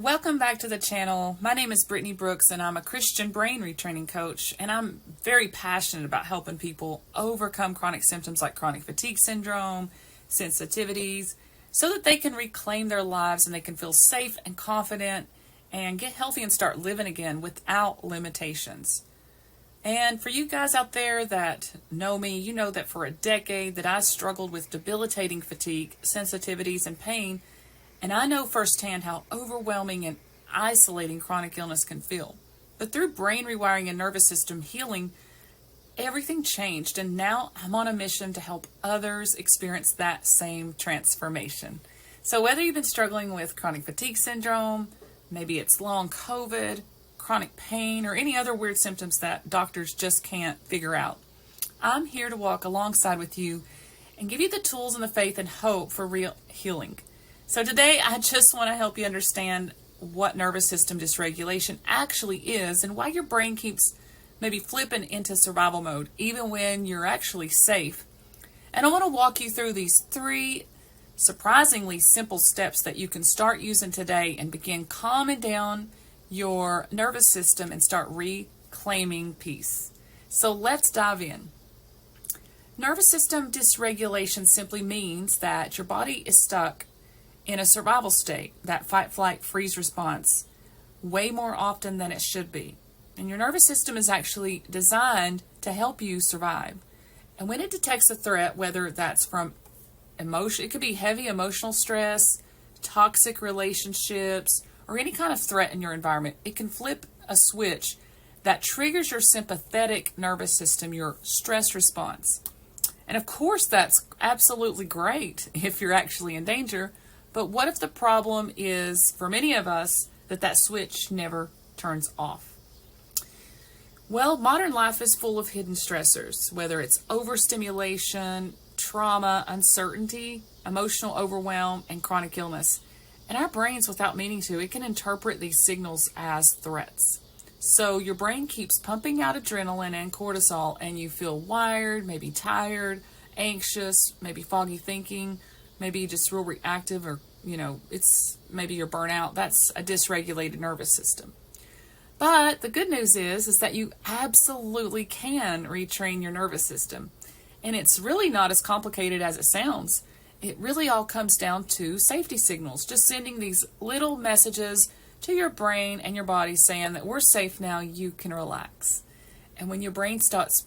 Welcome back to the channel. My name is Brittany Brooks and I'm a Christian brain retraining coach, and I'm very passionate about helping people overcome chronic symptoms like chronic fatigue syndrome, sensitivities, so that they can reclaim their lives and they can feel safe and confident and get healthy and start living again without limitations. And for you guys out there that know me, you know that for a decade that I struggled with debilitating fatigue, sensitivities, and pain. And I know firsthand how overwhelming and isolating chronic illness can feel. But through brain rewiring and nervous system healing, everything changed. And now I'm on a mission to help others experience that same transformation. So whether you've been struggling with chronic fatigue syndrome, maybe it's long COVID, chronic pain, or any other weird symptoms that doctors just can't figure out, I'm here to walk alongside with you and give you the tools and the faith and hope for real healing. So today, I just want to help you understand what nervous system dysregulation actually is and why your brain keeps maybe flipping into survival mode, even when you're actually safe. And I want to walk you through these 3 surprisingly simple steps that you can start using today and begin calming down your nervous system and start reclaiming peace. So let's dive in. Nervous system dysregulation simply means that your body is stuck in a survival state, that fight, flight, freeze response, way more often than it should be. And your nervous system is actually designed to help you survive. And when it detects a threat, whether that's from emotion, it could be heavy emotional stress, toxic relationships, or any kind of threat in your environment, it can flip a switch that triggers your sympathetic nervous system, your stress response. And of course, that's absolutely great if you're actually in danger. But what if the problem is, for many of us, that switch never turns off? Well, modern life is full of hidden stressors, whether it's overstimulation, trauma, uncertainty, emotional overwhelm, and chronic illness. And our brains, without meaning to, it can interpret these signals as threats. So your brain keeps pumping out adrenaline and cortisol, and you feel wired, maybe tired, anxious, maybe foggy thinking, maybe just real reactive, or it's maybe you're burnout. That's a dysregulated nervous system. But the good news is that you absolutely can retrain your nervous system. And it's really not as complicated as it sounds. It really all comes down to safety signals, just sending these little messages to your brain and your body saying that we're safe now, you can relax. And when your brain stops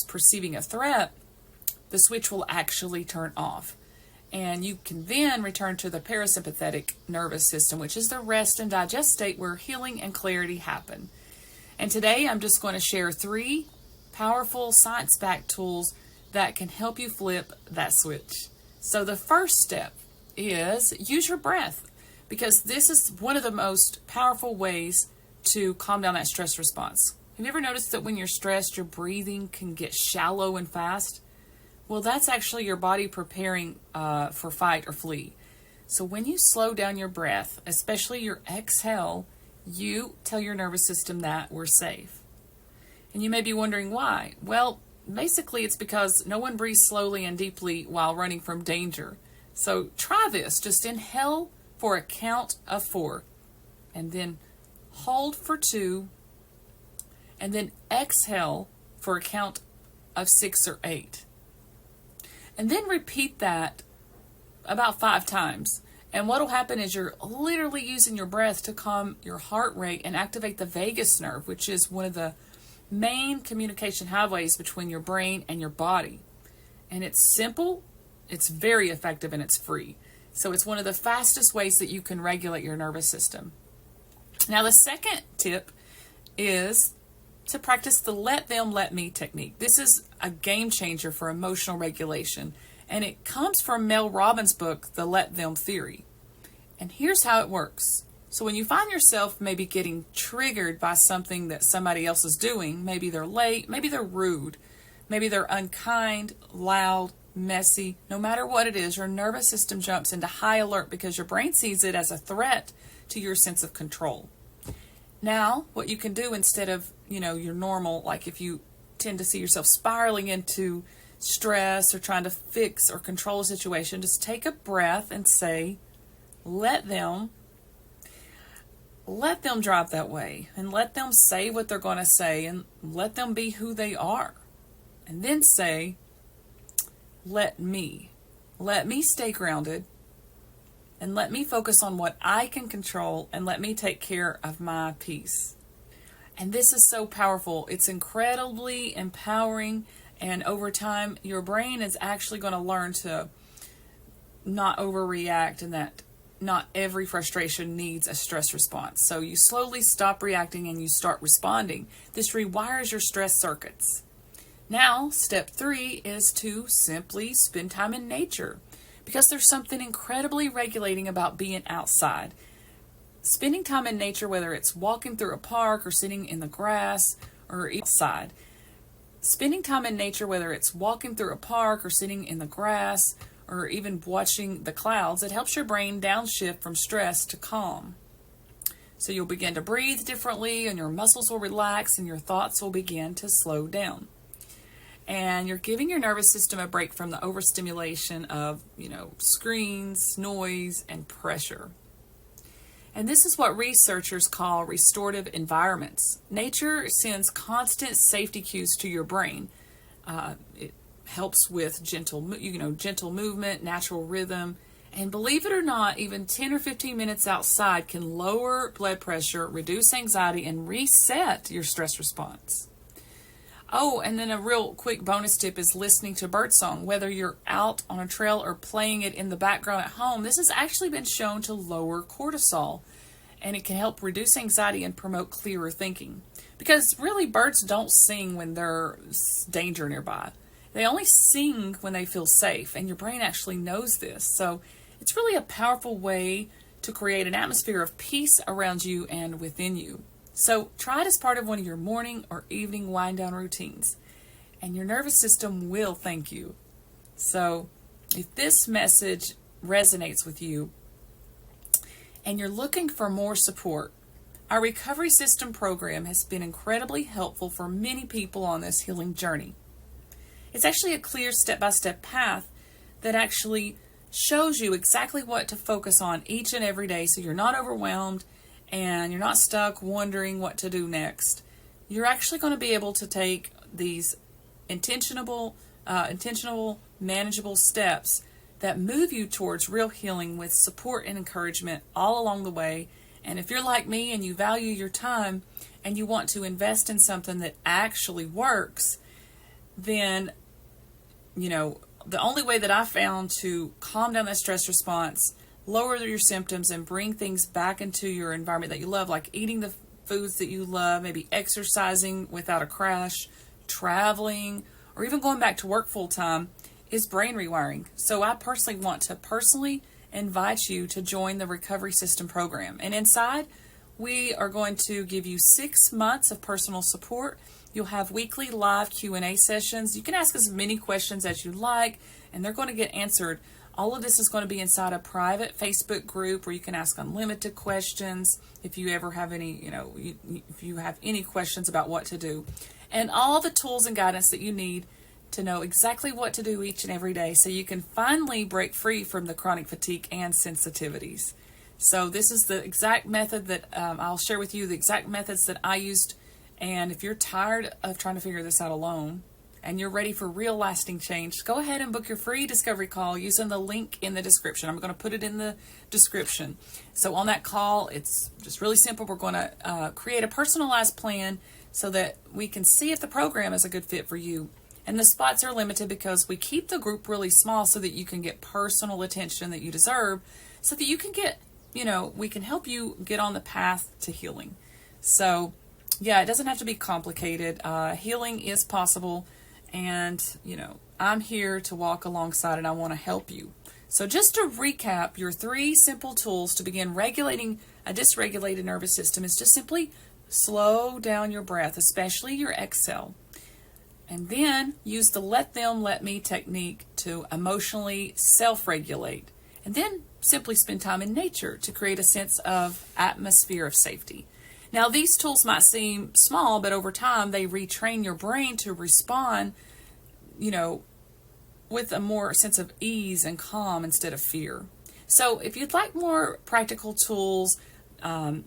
perceiving a threat, the switch will actually turn off. And you can then return to the parasympathetic nervous system, which is the rest and digest state where healing and clarity happen. And today I'm just going to share 3 powerful science-backed tools that can help you flip that switch. So the first step is use your breath, because this is one of the most powerful ways to calm down that stress response. Have you ever noticed that when you're stressed, your breathing can get shallow and fast? Well, that's actually your body preparing for fight or flee. So when you slow down your breath, especially your exhale, you tell your nervous system that we're safe. And you may be wondering why. Well, basically it's because no one breathes slowly and deeply while running from danger. So try this. Just inhale for a count of 4, and then hold for 2, and then exhale for a count of 6 or 8. And then repeat that about 5 times. And what will happen is you're literally using your breath to calm your heart rate and activate the vagus nerve, which is one of the main communication highways between your brain and your body. And it's simple, it's very effective, and it's free. So it's one of the fastest ways that you can regulate your nervous system. Now, the second tip is to practice the let them, let me technique. This is a game changer for emotional regulation, and it comes from Mel Robbins' book, The Let Them Theory. And here's how it works. So when you find yourself maybe getting triggered by something that somebody else is doing, maybe they're late, maybe they're rude, maybe they're unkind, loud, messy, no matter what it is, your nervous system jumps into high alert because your brain sees it as a threat to your sense of control. Now, what you can do instead of, your normal, like if you tend to see yourself spiraling into stress or trying to fix or control a situation, just take a breath and say, let them. let them drive that way and let them say what they're going to say and let them be who they are. And then say, let me stay grounded and let me focus on what I can control and let me take care of my peace. And this is so powerful. It's incredibly empowering, and over time your brain is actually going to learn to not overreact, and that not every frustration needs a stress response. So you slowly stop reacting and you start responding. This rewires your stress circuits. Now, step 3 is to simply spend time in nature, because there's something incredibly regulating about being outside. Spending time in nature, whether it's walking through a park or sitting in the grass or outside. Spending time in nature, whether it's walking through a park or sitting in the grass or even watching the clouds, it helps your brain downshift from stress to calm. So you'll begin to breathe differently, and your muscles will relax, and your thoughts will begin to slow down. And you're giving your nervous system a break from the overstimulation of, screens, noise, and pressure. And this is what researchers call restorative environments. Nature sends constant safety cues to your brain. It helps with gentle movement, natural rhythm. And believe it or not, even 10 or 15 minutes outside can lower blood pressure, reduce anxiety, and reset your stress response. Oh, and then a real quick bonus tip is listening to birdsong. Whether you're out on a trail or playing it in the background at home, this has actually been shown to lower cortisol, and it can help reduce anxiety and promote clearer thinking. Because really, birds don't sing when there's danger nearby. They only sing when they feel safe, and your brain actually knows this. So it's really a powerful way to create an atmosphere of peace around you and within you. So try it as part of one of your morning or evening wind down routines, and your nervous system will thank you. So if this message resonates with you and you're looking for more support, our Recovery System program has been incredibly helpful for many people on this healing journey. It's actually a clear step-by-step path that actually shows you exactly what to focus on each and every day, so you're not overwhelmed and you're not stuck wondering what to do next. You're actually going to be able to take these intentional, manageable steps that move you towards real healing with support and encouragement all along the way. And if you're like me and you value your time and you want to invest in something that actually works, then, the only way that I found to calm down that stress response, lower your symptoms, and bring things back into your environment that you love, like eating the foods that you love, maybe exercising without a crash, traveling, or even going back to work full time, is brain rewiring. So I personally want to invite you to join the Recovery System program. And inside, we are going to give you 6 months of personal support. You'll have weekly live Q&A sessions. You can ask as many questions as you like, and they're going to get answered. All of this is going to be inside a private Facebook group where you can ask unlimited questions if you ever have any, if you have any questions about what to do. And all the tools and guidance that you need to know exactly what to do each and every day so you can finally break free from the chronic fatigue and sensitivities. So this is the exact method that I'll share with you, the exact methods that I used. And if you're tired of trying to figure this out alone and you're ready for real lasting change, go ahead and book your free discovery call using the link in the description. I'm going to put it in the description. So on that call, it's just really simple. We're going to create a personalized plan so that we can see if the program is a good fit for you. And the spots are limited because we keep the group really small so that you can get personal attention that you deserve, so that you can get, we can help you get on the path to healing. So yeah, it doesn't have to be complicated. Healing is possible, and I'm here to walk alongside, and I want to help you. So just to recap, your 3 simple tools to begin regulating a dysregulated nervous system is just simply slow down your breath, especially your exhale. And then use the let them, let me technique to emotionally self-regulate. And then simply spend time in nature to create a sense of atmosphere of safety. Now, these tools might seem small, but over time, they retrain your brain to respond, with a more sense of ease and calm instead of fear. So if you'd like more practical tools,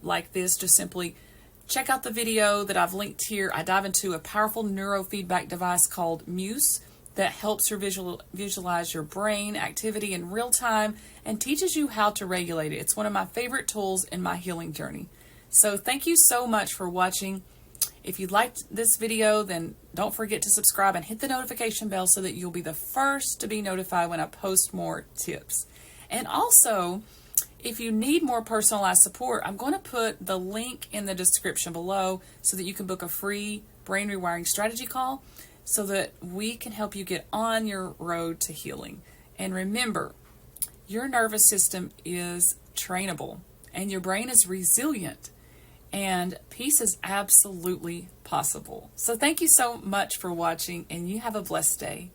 like this, just simply check out the video that I've linked here. I dive into a powerful neurofeedback device called Muse that helps you visualize your brain activity in real time and teaches you how to regulate it. It's one of my favorite tools in my healing journey. So thank you so much for watching. If you liked this video, then don't forget to subscribe and hit the notification bell so that you'll be the first to be notified when I post more tips. And also, if you need more personalized support, I'm going to put the link in the description below so that you can book a free Brain Rewiring Strategy Call so that we can help you get on your road to healing. And remember, your nervous system is trainable and your brain is resilient, and peace is absolutely possible. So thank you so much for watching, and you have a blessed day.